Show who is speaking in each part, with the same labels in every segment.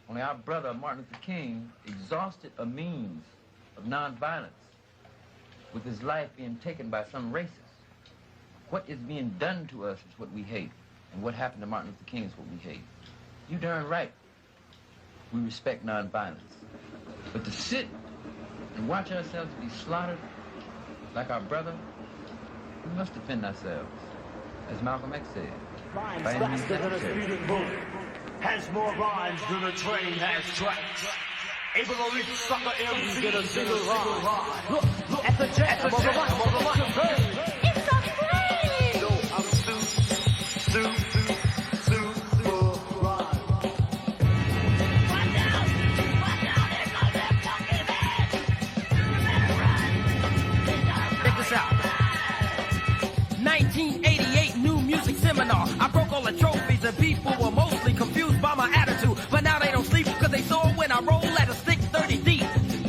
Speaker 1: Only our brother Martin Luther King exhausted a means of nonviolence with his life being taken by some racists. What is being done to us is what we hate, and what happened to Martin Luther King is what we hate. You darn right. We respect nonviolence. But to sit and watch ourselves be slaughtered like our brother, we must defend ourselves, as Malcolm X said.
Speaker 2: Rhymes faster than a speeding bullet, has more rhymes than a train has tracks. Able to reach sucker MC in a single rhyme. Look at the jam of the mic.
Speaker 3: It's a plane!
Speaker 2: So I'm super rhyme.
Speaker 3: Watch out! Here comes that funky man! You better run!
Speaker 4: Check this out. 1988 New Music Seminar. I broke all the trophies and people were mostly confused by my attitude. But now they don't sleep because they saw when I roll at a stick 30 deep.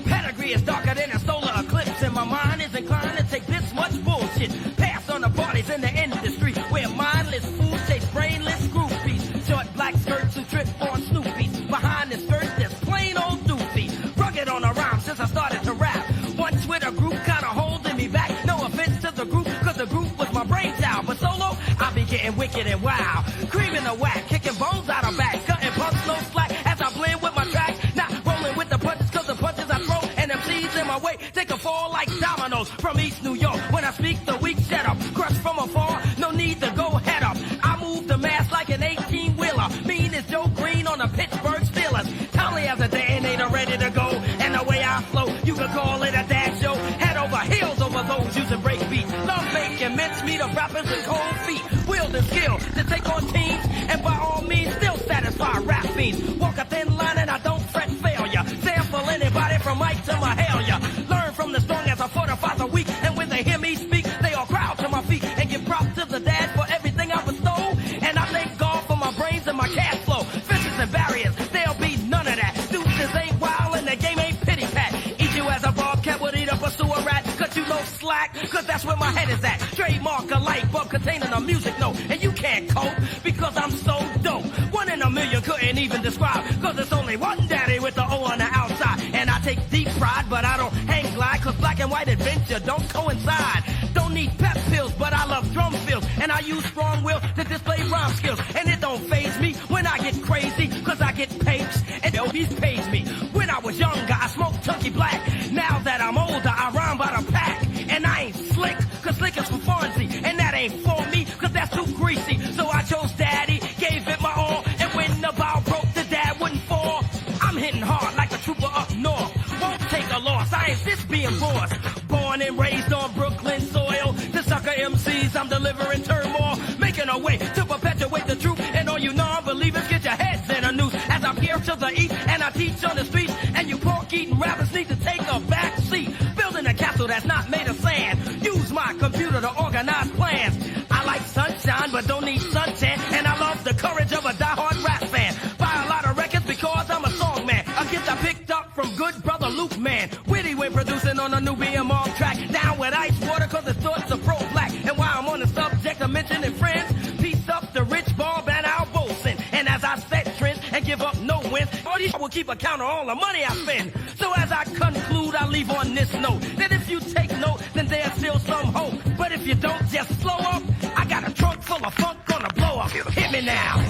Speaker 4: Pedigree is darker than a solar eclipse and my mind is inclined to take this much bullshit. Pass on the parties in the industry where mindless fools chase brainless groupies. Short black skirts who trip on Snoopies. Behind the skirt there's plain old doofy. Rugged on a rhyme since I started to rap. One Twitter group kinda holding me back. No offense to the group, cause the group was my brainchild. But solo, I be getting wicked and wild. Creaming the whack, kicking bones out of back. Cutting punks no slack as I blend with my track. Not rolling with the punches cause the punches I throw. And MCs in my way, take a fall like dominoes. From East New York, when I speak the weak shut up. Crush from afar, no need to go head up. I move the mass like an 18-wheeler. Mean as Joe Green on the Pittsburgh Steelers. Tally as a detonator ready to go. And the way I flow, you can call it a dance show. Head over heels over those using break beats. Love making mincemeat of rappers with cold feet. Wield and skill to take on teams. And by all means, still satisfy rap fiends. Walk a thin line and I don't fret failure. Sample anybody from Mike to Mahalia. Learn from the strong as I fortify the weak. And when they hear me speak, they all crowd to my feet. And give props to the dad for everything I bestow. And I thank God for my brains and my cash flow. Fences and barriers, there'll be none of that. Deuces ain't wild and the game ain't pity pat. Eat you as a bobcat would eat up a sewer rat. Cut you no slack, cause that's where my head is at. Trademark a light bulb containing a music note. And you can't cope because I'm so dope. One in a million couldn't even describe. Cause there's only one daddy with the O on the outside. And I take deep pride, but I don't hang glide. Cause black and white adventure don't coincide. Don't need pep pills, but I love drum fills. And I use strong will to display rhyme skills. And it don't faze me when I get crazy. Cause I get papes and LB's pays me. When I was younger, I smoked Turkey Black. Now that I'm older, I rhyme by the pack. And I ain't slick, cause slick is for Fonzie. And that ain't for me, cause that's too greasy. So I chose daddy, gave it my all. And when the bow broke, the dad wouldn't fall. I'm hitting hard like a trooper up north. Won't take a loss, I insist being boss. Born and raised on Brooklyn soil. To sucker MCs, I'm delivering turmoil. Making a way to perpetuate the truth. And all you non-believers, get your heads in a noose. As I peer to the east, and I teach on the streets. And you pork-eating rappers need to take a back seat. Building a castle that's not made of sand. Use my computer to organize plans. I like sunshine, but don't need suntan. And I love the courage of a diehard rap fan. Buy a lot of records because I'm a song man. A gift I picked up from good brother Luke, man. Witty when producing on a new BMR track. Down with ice water cause the thoughts are pro-black. And while I'm on the subject of mentioning friends, peace up to Rich Bob and Al Bolson. And as I set trends and give up no wins, I will keep account of all the money I spend. So as I conclude, I leave on this note. That if you take note, then there's still some hope. But if you don't, just slow up. I got a trunk full of funk gonna blow up. Hit me now.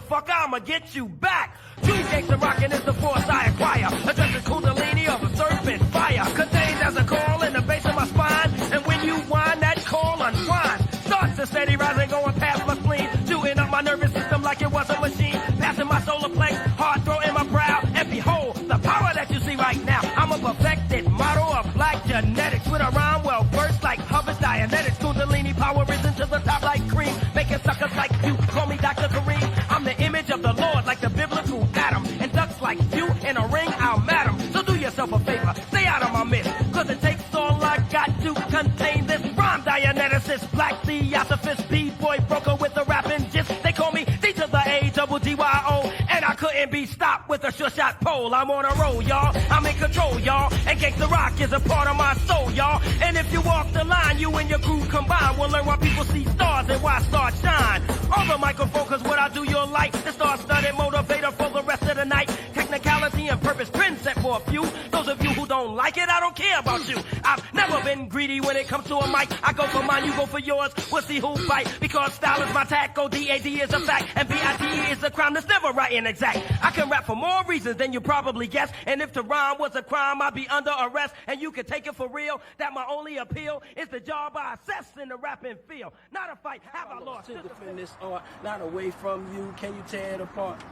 Speaker 4: motherfucker, I'ma get you back. True gangsta rockin' is the force I acquire. Addresses Kundalini of a serpent fire. Contained as a call in the base of my spine. And when you whine, that call unwinds. Starts a steady rising, going past my spleen. Shooting up my nervous system like it was a machine. Passing my solar plex, heart throw in my brow. And behold, the power that you see right now. I'm a perfected model of black genetics. With a rhyme well versed like Hubbard's Dianetics. Kundalini power risen to the top like cream. Making suckers like you call me Dr. Kareem. I'm the image of the Lord like the biblical Adam. And ducks like you in a ring, I'll mat 'em. So do yourself a favor, stay out of my midst. Cause it takes all I got to contain this rhyme Dianeticist. Black theosophist, B-boy broker with the rapping gist. They call me D to the A-double-D-Y-O. And I couldn't be stopped with a sure shot pole. I'm on a roll, y'all. I'm in control, y'all. And gangsta rock is a part of my soul, y'all. And if you walk the line, you and your crew combined will learn why people see stars and why stars shine. On the microphone, cause what I do you'll like. The star-studded motivator for the rest of the night. Technicality and purpose, trend set for a few. Those of you who don't like it, I don't care about you. I've never been greedy when it comes to a mic. I go for mine, you go for yours. We'll see who bite. Because style is my tack, O-D-A-D is a fact. And B-I-T-E is a crime that's never right and exact. I can rap for more reasons than you probably guess. And if to rhyme was a crime, I'd be under arrest. And you can take it for real that my only appeal is the job I assess in the rapping field. Not a fight, have I lost?
Speaker 5: To defend this art, not away from you, can you tear it apart?